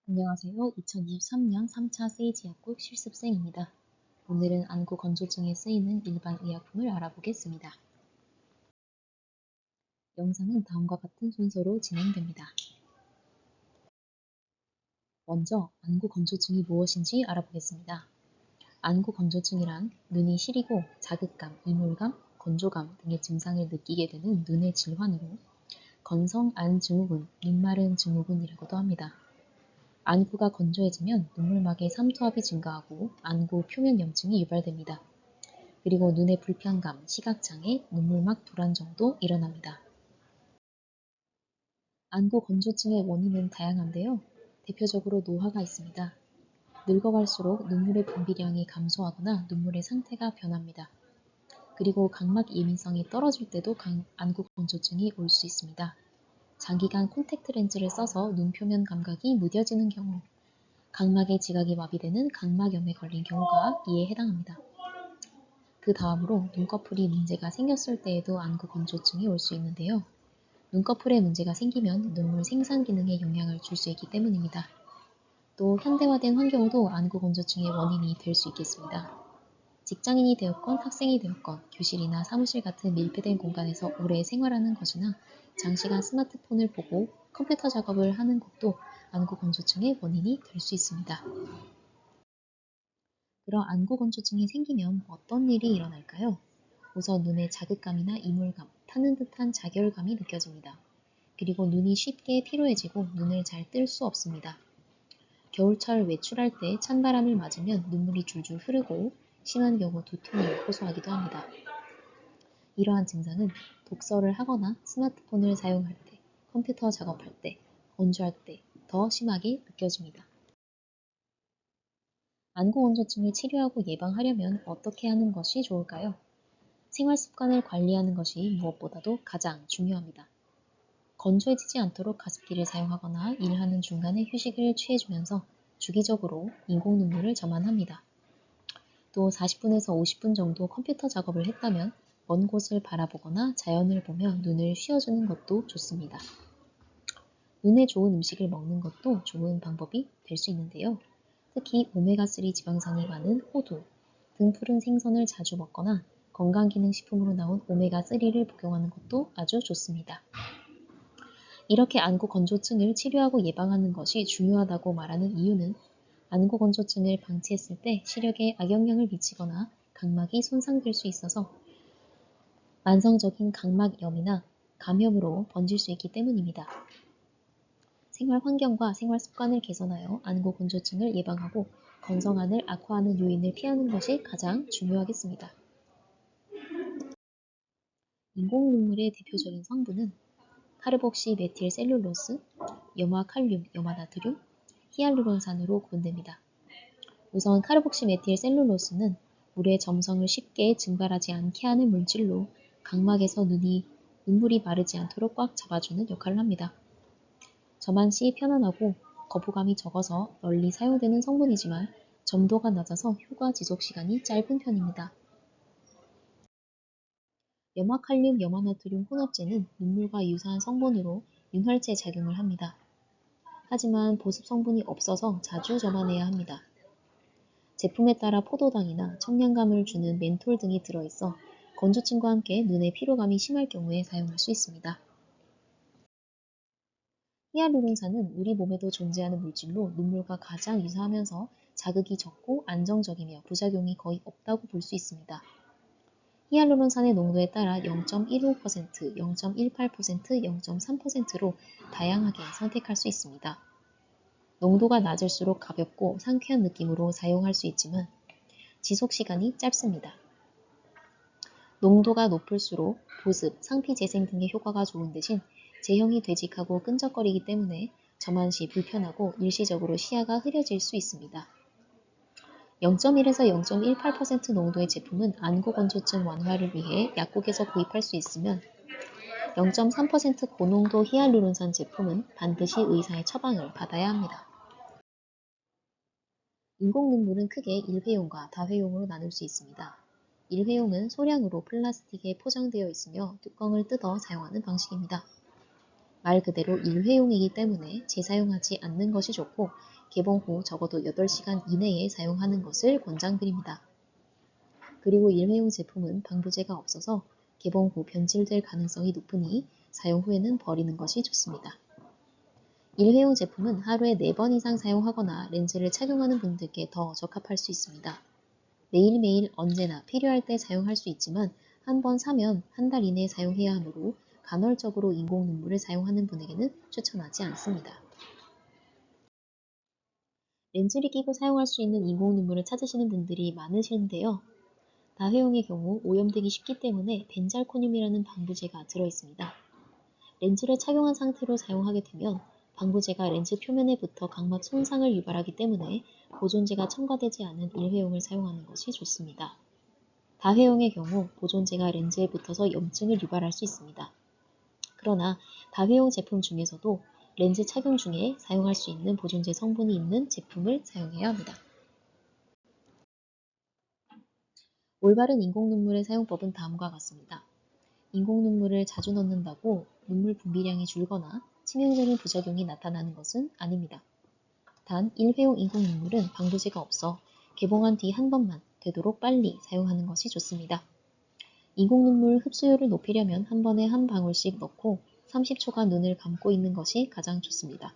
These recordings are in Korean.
안녕하세요. 2023년 3차 세이지 약국 실습생입니다. 오늘은 안구 건조증에 쓰이는 일반 의약품을 알아보겠습니다. 영상은 다음과 같은 순서로 진행됩니다. 먼저 안구 건조증이 무엇인지 알아보겠습니다. 안구 건조증이란 눈이 시리고 자극감, 이물감, 건조감 등의 증상을 느끼게 되는 눈의 질환으로 건성 안 증후군, 눈마른 증후군이라고도 합니다. 안구가 건조해지면 눈물막의 삼투압이 증가하고 안구 표면 염증이 유발됩니다. 그리고 눈의 불편감, 시각장애, 눈물막 불안정도 일어납니다. 안구 건조증의 원인은 다양한데요. 대표적으로 노화가 있습니다. 늙어갈수록 눈물의 분비량이 감소하거나 눈물의 상태가 변합니다. 그리고 각막 예민성이 떨어질 때도 안구 건조증이 올 수 있습니다. 장기간 콘택트 렌즈를 써서 눈 표면 감각이 무뎌지는 경우, 각막의 지각이 마비되는 각막염에 걸린 경우가 이에 해당합니다. 그 다음으로 눈꺼풀이 문제가 생겼을 때에도 안구 건조증이 올 수 있는데요. 눈꺼풀에 문제가 생기면 눈물 생산 기능에 영향을 줄 수 있기 때문입니다. 또 현대화된 환경도 안구 건조증의 원인이 될 수 있겠습니다. 직장인이 되었건 학생이 되었건 교실이나 사무실 같은 밀폐된 공간에서 오래 생활하는 것이나 장시간 스마트폰을 보고 컴퓨터 작업을 하는 것도 안구 건조증의 원인이 될 수 있습니다. 그럼 안구 건조증이 생기면 어떤 일이 일어날까요? 우선 눈에 자극감이나 이물감, 타는 듯한 자결감이 느껴집니다. 그리고 눈이 쉽게 피로해지고 눈을 잘 뜰 수 없습니다. 겨울철 외출할 때 찬바람을 맞으면 눈물이 줄줄 흐르고 심한 경우 두통을 호소하기도 합니다. 이러한 증상은 독서를 하거나 스마트폰을 사용할 때, 컴퓨터 작업할 때, 건조할 때 더 심하게 느껴집니다. 안구 건조증을 치료하고 예방하려면 어떻게 하는 것이 좋을까요? 생활 습관을 관리하는 것이 무엇보다도 가장 중요합니다. 건조해지지 않도록 가습기를 사용하거나 일하는 중간에 휴식을 취해주면서 주기적으로 인공 눈물을 점안합니다. 또 40분에서 50분 정도 컴퓨터 작업을 했다면 먼 곳을 바라보거나 자연을 보며 눈을 쉬어주는 것도 좋습니다. 눈에 좋은 음식을 먹는 것도 좋은 방법이 될 수 있는데요. 특히 오메가3 지방산이 많은 호두, 등푸른 생선을 자주 먹거나 건강기능식품으로 나온 오메가3를 복용하는 것도 아주 좋습니다. 이렇게 안구 건조증을 치료하고 예방하는 것이 중요하다고 말하는 이유는 안구 건조증을 방치했을 때 시력에 악영향을 미치거나 각막이 손상될 수 있어서 만성적인 각막염이나 감염으로 번질 수 있기 때문입니다. 생활 환경과 생활 습관을 개선하여 안구 건조증을 예방하고 건성안을 악화하는 요인을 피하는 것이 가장 중요하겠습니다. 인공 눈물의 대표적인 성분은 카르복시 메틸 셀룰로스, 염화칼륨, 염화나트륨, 히알루론산으로 구분됩니다. 우선 카르복시 메틸 셀룰로스는 물의 점성을 쉽게 증발하지 않게 하는 물질로 각막에서 눈물이 마르지 않도록 꽉 잡아주는 역할을 합니다. 점안 시 편안하고 거부감이 적어서 널리 사용되는 성분이지만 점도가 낮아서 효과 지속 시간이 짧은 편입니다. 염화칼륨, 염화나트륨 혼합제는 눈물과 유사한 성분으로 윤활제 작용을 합니다. 하지만 보습 성분이 없어서 자주 점안해야 합니다. 제품에 따라 포도당이나 청량감을 주는 멘톨 등이 들어있어 건조증과 함께 눈의 피로감이 심할 경우에 사용할 수 있습니다. 히알루론산은 우리 몸에도 존재하는 물질로 눈물과 가장 유사하면서 자극이 적고 안정적이며 부작용이 거의 없다고 볼 수 있습니다. 히알루론산의 농도에 따라 0.15%, 0.18%, 0.3%로 다양하게 선택할 수 있습니다. 농도가 낮을수록 가볍고 상쾌한 느낌으로 사용할 수 있지만 지속시간이 짧습니다. 농도가 높을수록 보습, 상피 재생 등의 효과가 좋은 대신 제형이 되직하고 끈적거리기 때문에 점안 시 불편하고 일시적으로 시야가 흐려질 수 있습니다. 0.1에서 0.18% 농도의 제품은 안구 건조증 완화를 위해 약국에서 구입할 수 있으면 0.3% 고농도 히알루론산 제품은 반드시 의사의 처방을 받아야 합니다. 인공 눈물은 크게 일회용과 다회용으로 나눌 수 있습니다. 일회용은 소량으로 플라스틱에 포장되어 있으며 뚜껑을 뜯어 사용하는 방식입니다. 말 그대로 일회용이기 때문에 재사용하지 않는 것이 좋고 개봉 후 적어도 8시간 이내에 사용하는 것을 권장드립니다. 그리고 일회용 제품은 방부제가 없어서 개봉 후 변질될 가능성이 높으니 사용 후에는 버리는 것이 좋습니다. 일회용 제품은 하루에 4번 이상 사용하거나 렌즈를 착용하는 분들께 더 적합할 수 있습니다. 매일매일 언제나 필요할 때 사용할 수 있지만 한 번 사면 한 달 이내에 사용해야 하므로 간헐적으로 인공 눈물을 사용하는 분에게는 추천하지 않습니다. 렌즈를 끼고 사용할 수 있는 인공 눈물을 찾으시는 분들이 많으신데요. 다회용의 경우 오염되기 쉽기 때문에 벤잘코늄이라는 방부제가 들어있습니다. 렌즈를 착용한 상태로 사용하게 되면 방부제가 렌즈 표면에 붙어 각막 손상을 유발하기 때문에 보존제가 첨가되지 않은 일회용을 사용하는 것이 좋습니다. 다회용의 경우 보존제가 렌즈에 붙어서 염증을 유발할 수 있습니다. 그러나 다회용 제품 중에서도 렌즈 착용 중에 사용할 수 있는 보존제 성분이 있는 제품을 사용해야 합니다. 올바른 인공 눈물의 사용법은 다음과 같습니다. 인공 눈물을 자주 넣는다고 눈물 분비량이 줄거나 치명적인 부작용이 나타나는 것은 아닙니다. 단 일회용 인공 눈물은 방부제가 없어 개봉한 뒤 한 번만 되도록 빨리 사용하는 것이 좋습니다. 인공 눈물 흡수율을 높이려면 한 번에 한 방울씩 넣고 30초간 눈을 감고 있는 것이 가장 좋습니다.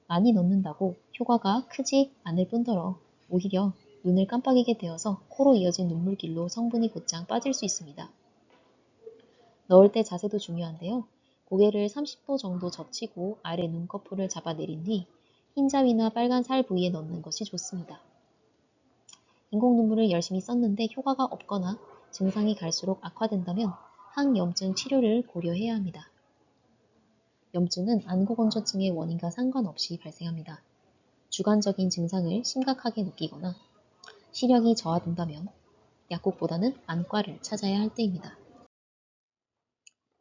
많이 넣는다고 효과가 크지 않을 뿐더러 오히려 눈을 깜빡이게 되어서 코로 이어진 눈물길로 성분이 곧장 빠질 수 있습니다. 넣을 때 자세도 중요한데요. 고개를 30도 정도 젖히고 아래 눈꺼풀을 잡아 내린 뒤 흰자위나 빨간 살 부위에 넣는 것이 좋습니다. 인공 눈물을 열심히 썼는데 효과가 없거나 증상이 갈수록 악화된다면 항염증 치료를 고려해야 합니다. 염증은 안구건조증의 원인과 상관없이 발생합니다. 주관적인 증상을 심각하게 느끼거나 시력이 저하된다면 약국보다는 안과를 찾아야 할 때입니다.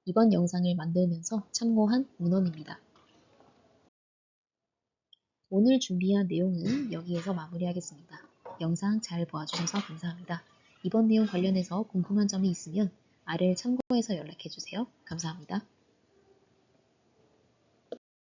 이번 영상을 만들면서 참고한 문헌입니다. 오늘 준비한 내용은 여기에서 마무리하겠습니다. 영상 잘 봐주셔서 감사합니다. 이번 내용 관련해서 궁금한 점이 있으면 아래를 참고해서 연락해주세요. 감사합니다.